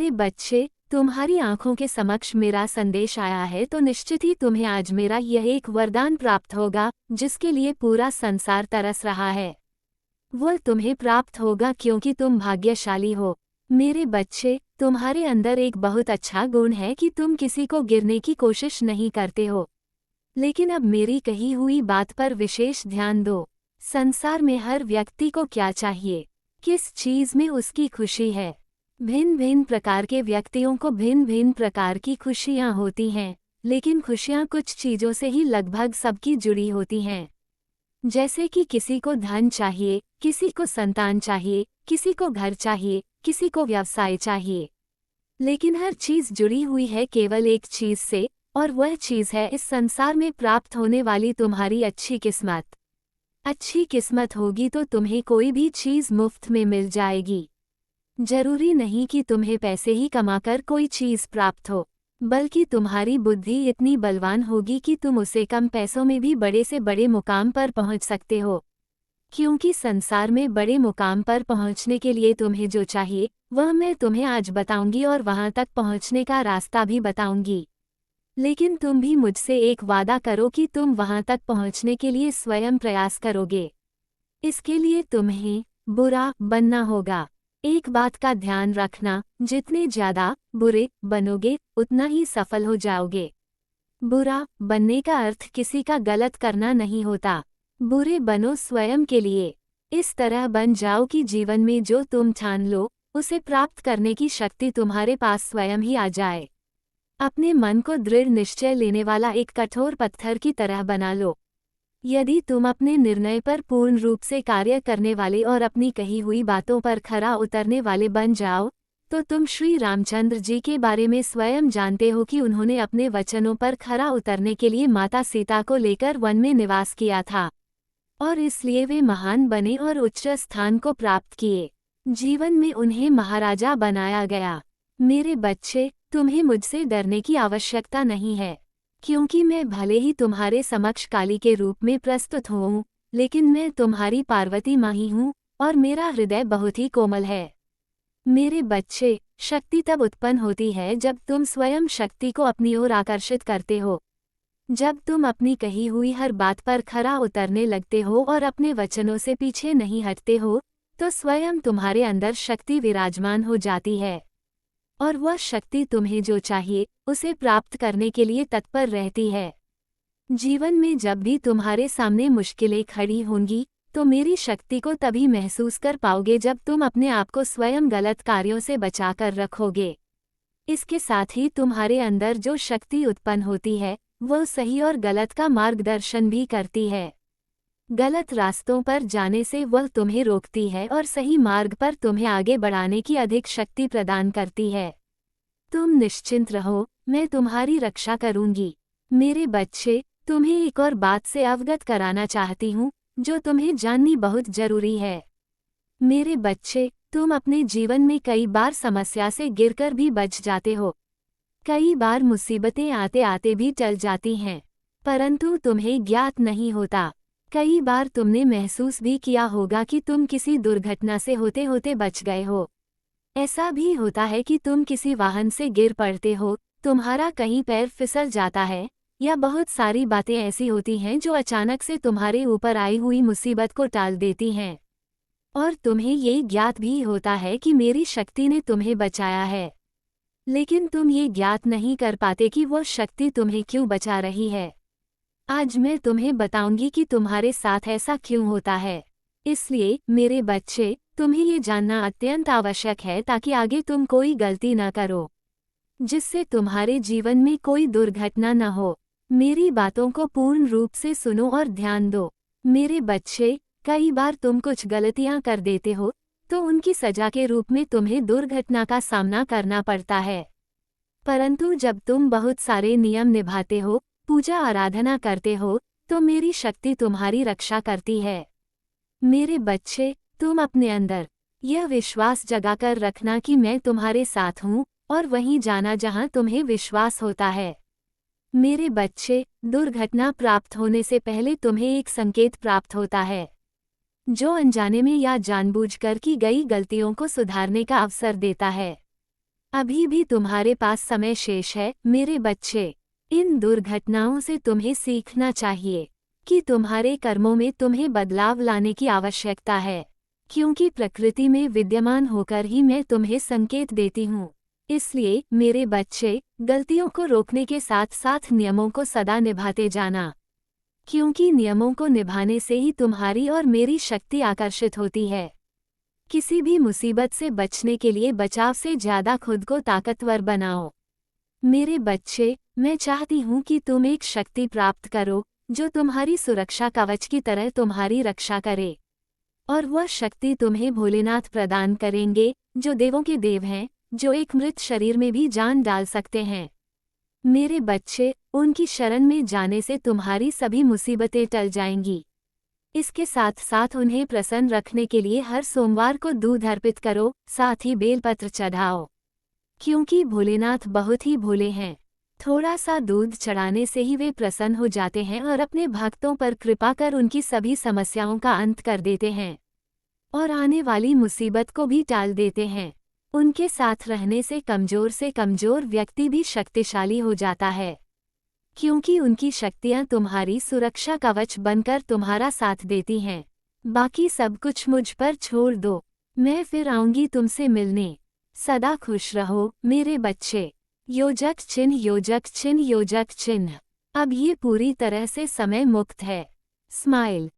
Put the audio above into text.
मेरे बच्चे, तुम्हारी आंखों के समक्ष मेरा संदेश आया है तो निश्चित ही तुम्हें आज मेरा यह एक वरदान प्राप्त होगा जिसके लिए पूरा संसार तरस रहा है। वह तुम्हें प्राप्त होगा क्योंकि तुम भाग्यशाली हो। मेरे बच्चे, तुम्हारे अंदर एक बहुत अच्छा गुण है कि तुम किसी को गिरने की कोशिश नहीं करते हो। लेकिन अब मेरी कही हुई बात पर विशेष ध्यान दो। संसार में हर व्यक्ति को क्या चाहिए, किस चीज में उसकी खुशी है। भिन्न भिन्न प्रकार के व्यक्तियों को भिन्न भिन्न प्रकार की खुशियां होती हैं, लेकिन खुशियां कुछ चीजों से ही लगभग सबकी जुड़ी होती हैं। जैसे कि किसी को धन चाहिए, किसी को संतान चाहिए, किसी को घर चाहिए, किसी को व्यवसाय चाहिए। लेकिन हर चीज जुड़ी हुई है केवल एक चीज से, और वह चीज है इस संसार में प्राप्त होने वाली तुम्हारी अच्छी किस्मत। अच्छी किस्मत होगी तो तुम्हें कोई भी चीज मुफ्त में मिल जाएगी। जरूरी नहीं कि तुम्हें पैसे ही कमाकर कोई चीज प्राप्त हो, बल्कि तुम्हारी बुद्धि इतनी बलवान होगी कि तुम उसे कम पैसों में भी बड़े से बड़े मुकाम पर पहुंच सकते हो। क्योंकि संसार में बड़े मुकाम पर पहुंचने के लिए तुम्हें जो चाहिए वह मैं तुम्हें आज बताऊंगी और वहां तक पहुंचने का रास्ता भी बताऊंगी। लेकिन तुम भी मुझसे एक वादा करो कि तुम वहां तक पहुंचने के लिए स्वयं प्रयास करोगे। इसके लिए तुम्हें बुरा बनना होगा। एक बात का ध्यान रखना, जितने ज्यादा बुरे बनोगे उतना ही सफल हो जाओगे। बुरा बनने का अर्थ किसी का गलत करना नहीं होता। बुरे बनो स्वयं के लिए। इस तरह बन जाओ कि जीवन में जो तुम ठान लो उसे प्राप्त करने की शक्ति तुम्हारे पास स्वयं ही आ जाए। अपने मन को दृढ़ निश्चय लेने वाला एक कठोर पत्थर की तरह बना लो। यदि तुम अपने निर्णय पर पूर्ण रूप से कार्य करने वाले और अपनी कही हुई बातों पर खरा उतरने वाले बन जाओ, तो तुम श्री रामचंद्र जी के बारे में स्वयं जानते हो कि उन्होंने अपने वचनों पर खरा उतरने के लिए माता सीता को लेकर वन में निवास किया था, और इसलिए वे महान बने और उच्च स्थान को प्राप्त किए। जीवन में उन्हें महाराजा बनाया गया। मेरे बच्चे, तुम्हें मुझसे डरने की आवश्यकता नहीं है, क्योंकि मैं भले ही तुम्हारे समक्ष काली के रूप में प्रस्तुत हूँ, लेकिन मैं तुम्हारी पार्वती माँ ही हूँ और मेरा हृदय बहुत ही कोमल है। मेरे बच्चे, शक्ति तब उत्पन्न होती है जब तुम स्वयं शक्ति को अपनी ओर आकर्षित करते हो। जब तुम अपनी कही हुई हर बात पर खरा उतरने लगते हो और अपने वचनों से पीछे नहीं हटते हो, तो स्वयं तुम्हारे अंदर शक्ति विराजमान हो जाती है, और वह शक्ति तुम्हें जो चाहिए उसे प्राप्त करने के लिए तत्पर रहती है। जीवन में जब भी तुम्हारे सामने मुश्किलें खड़ी होंगी तो मेरी शक्ति को तभी महसूस कर पाओगे जब तुम अपने आप को स्वयं गलत कार्यों से बचाकर रखोगे। इसके साथ ही तुम्हारे अंदर जो शक्ति उत्पन्न होती है वह सही और गलत का मार्गदर्शन भी करती है। गलत रास्तों पर जाने से वह तुम्हें रोकती है और सही मार्ग पर तुम्हें आगे बढ़ाने की अधिक शक्ति प्रदान करती है। तुम निश्चिंत रहो, मैं तुम्हारी रक्षा करूंगी। मेरे बच्चे, तुम्हें एक और बात से अवगत कराना चाहती हूँ जो तुम्हें जाननी बहुत जरूरी है। मेरे बच्चे, तुम अपने जीवन में कई बार समस्या से गिरकर भी बच जाते हो। कई बार मुसीबतें आते आते भी टल जाती हैं, परंतु तुम्हें ज्ञात नहीं होता। कई बार तुमने महसूस भी किया होगा कि तुम किसी दुर्घटना से होते होते बच गए हो। ऐसा भी होता है कि तुम किसी वाहन से गिर पड़ते हो, तुम्हारा कहीं पैर फिसल जाता है, या बहुत सारी बातें ऐसी होती हैं जो अचानक से तुम्हारे ऊपर आई हुई मुसीबत को टाल देती हैं। और तुम्हें ये ज्ञात भी होता है कि मेरी शक्ति ने तुम्हें बचाया है, लेकिन तुम ये ज्ञात नहीं कर पाते कि वो शक्ति तुम्हें क्यों बचा रही है। आज मैं तुम्हें बताऊंगी कि तुम्हारे साथ ऐसा क्यों होता है। इसलिए मेरे बच्चे, तुम्हें ये जानना अत्यंत आवश्यक है ताकि आगे तुम कोई गलती न करो, जिससे तुम्हारे जीवन में कोई दुर्घटना न हो। मेरी बातों को पूर्ण रूप से सुनो और ध्यान दो। मेरे बच्चे, कई बार तुम कुछ गलतियां कर देते हो तो उनकी सजा के रूप में तुम्हें दुर्घटना का सामना करना पड़ता है, परंतु जब तुम बहुत सारे नियम निभाते हो, पूजा आराधना करते हो, तो मेरी शक्ति तुम्हारी रक्षा करती है। मेरे बच्चे, तुम अपने अंदर यह विश्वास जगाकर रखना कि मैं तुम्हारे साथ हूँ और वहीं जाना जहाँ तुम्हें विश्वास होता है। मेरे बच्चे, दुर्घटना प्राप्त होने से पहले तुम्हें एक संकेत प्राप्त होता है, जो अनजाने में या जानबूझकर की गई गलतियों को सुधारने का अवसर देता है। अभी भी तुम्हारे पास समय शेष है मेरे बच्चे। इन दुर्घटनाओं से तुम्हें सीखना चाहिए कि तुम्हारे कर्मों में तुम्हें बदलाव लाने की आवश्यकता है, क्योंकि प्रकृति में विद्यमान होकर ही मैं तुम्हें संकेत देती हूँ। इसलिए मेरे बच्चे, गलतियों को रोकने के साथ साथ नियमों को सदा निभाते जाना, क्योंकि नियमों को निभाने से ही तुम्हारी और मेरी शक्ति आकर्षित होती है। किसी भी मुसीबत से बचने के लिए बचाव से ज्यादा खुद को ताकतवर बनाओ। मेरे बच्चे, मैं चाहती हूँ कि तुम एक शक्ति प्राप्त करो जो तुम्हारी सुरक्षा कवच की तरह तुम्हारी रक्षा करे, और वह शक्ति तुम्हें भोलेनाथ प्रदान करेंगे, जो देवों के देव हैं, जो एक मृत शरीर में भी जान डाल सकते हैं। मेरे बच्चे, उनकी शरण में जाने से तुम्हारी सभी मुसीबतें टल जाएंगी। इसके साथ साथ उन्हें प्रसन्न रखने के लिए हर सोमवार को दूध अर्पित करो, साथ ही बेलपत्र चढ़ाओ, क्योंकि भोलेनाथ बहुत ही भोले हैं। थोड़ा सा दूध चढ़ाने से ही वे प्रसन्न हो जाते हैं और अपने भक्तों पर कृपा कर उनकी सभी समस्याओं का अंत कर देते हैं और आने वाली मुसीबत को भी टाल देते हैं। उनके साथ रहने से कमजोर व्यक्ति भी शक्तिशाली हो जाता है, क्योंकि उनकी शक्तियां तुम्हारी सुरक्षा कवच बनकर तुम्हारा साथ देती हैं। बाकी सब कुछ मुझ पर छोड़ दो, मैं फिर आऊंगी तुमसे मिलने। सदा खुश रहो मेरे बच्चे। योजक चिन्ह योजक चिन्ह योजक चिन्ह। अब ये पूरी तरह से समय मुक्त है। स्माइल।